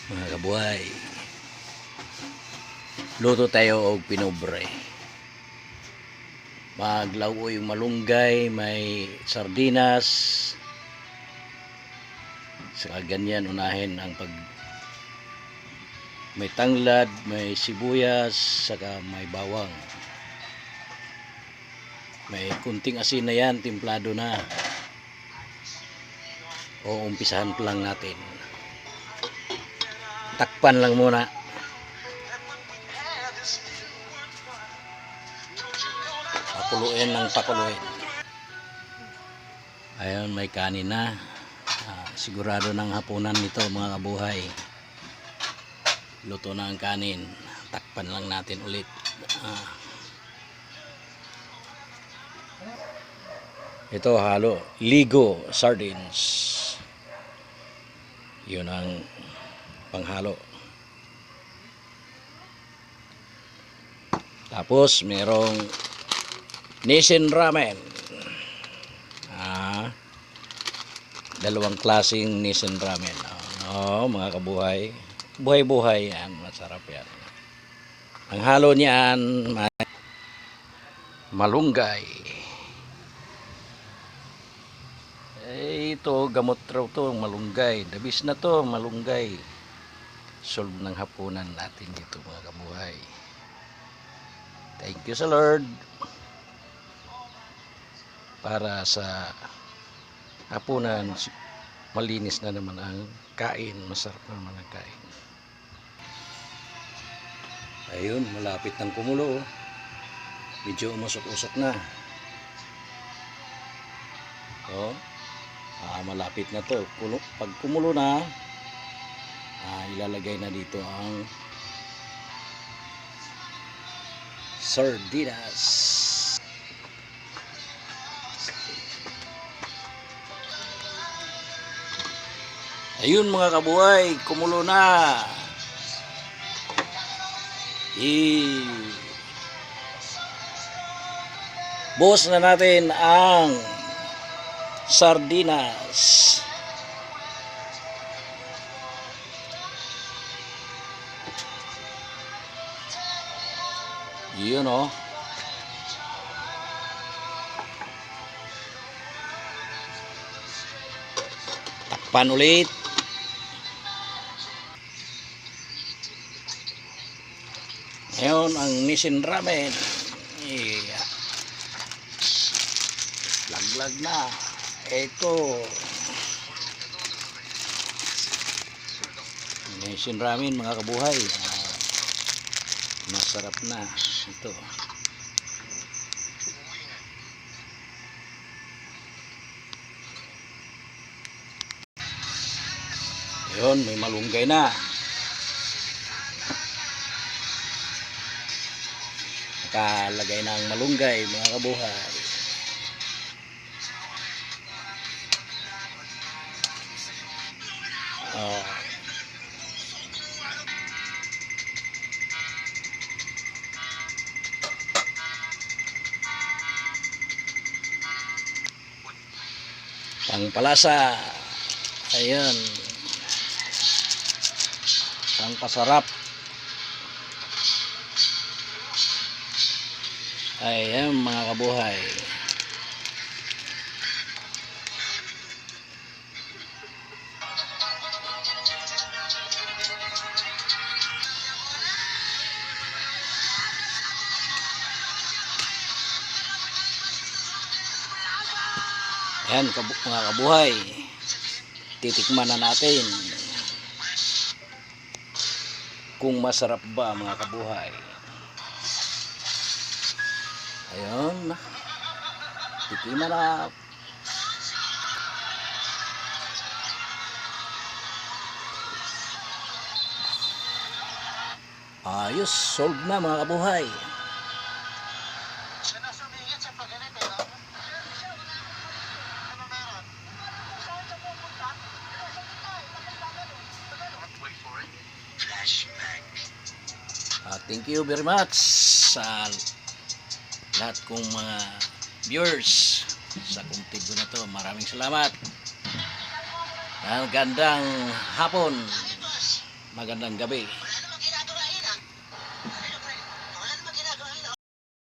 Mga kabuhay, luto tayo og pinobre. Maglawoy yung malunggay, may sardinas. Saka ganyan, unahin ang may tanglad, may sibuyas, saka may bawang. May kunting asin na yan, timplado na. O umpisahan pa lang natin. Takpan lang muna. Pakuluin ng pakuluin. Ayun, may kanin na. Sigurado ng hapunan nito mga kabuhay. Luto na ang kanin. Takpan lang natin ulit. Ito halo. Ligo sardines. Yun ang panghalo. Tapos merong Nissin ramen. Dalawang klaseng Nissin ramen. Mga kabuhay. Buhay-buhay yan. Masarap yan. Ang halo niyan, malunggay. Ito, gamot raw to, malunggay. Dabis na to, malunggay. Solve ng hapunan natin dito mga kabuhay. Thank you sa Lord. Para sa hapunan, malinis na naman ang kain. Masarap na naman ang kain. Ayun, malapit ng kumulo. Medyo umusok-usok na. Malapit na to. Pag kumulo na, ilalagay na dito ang sardinas. Ayun mga kabuhay, kumulo na. Buhos na natin ang sardinas. Yun takpan ulit. Ngayon ang Nissin ramen. Laglag na. Ito Nissin ramen mga kabuhay. Masarap na ito. Yun, may malunggay na. Nakalagay na ang malunggay mga kabuhay. Pangpalasa. Ayan. Pangpasarap. Ayan mga kabuhay. Ayan mga kabuhay. Titikman na natin kung masarap ba mga kabuhay. Ayun. Titikman na. Ayos, solve na mga kabuhay. Thank you very much sa lahat kong mga viewers sa content ko na to. Maraming salamat. Gandang hapon. magandang gabi.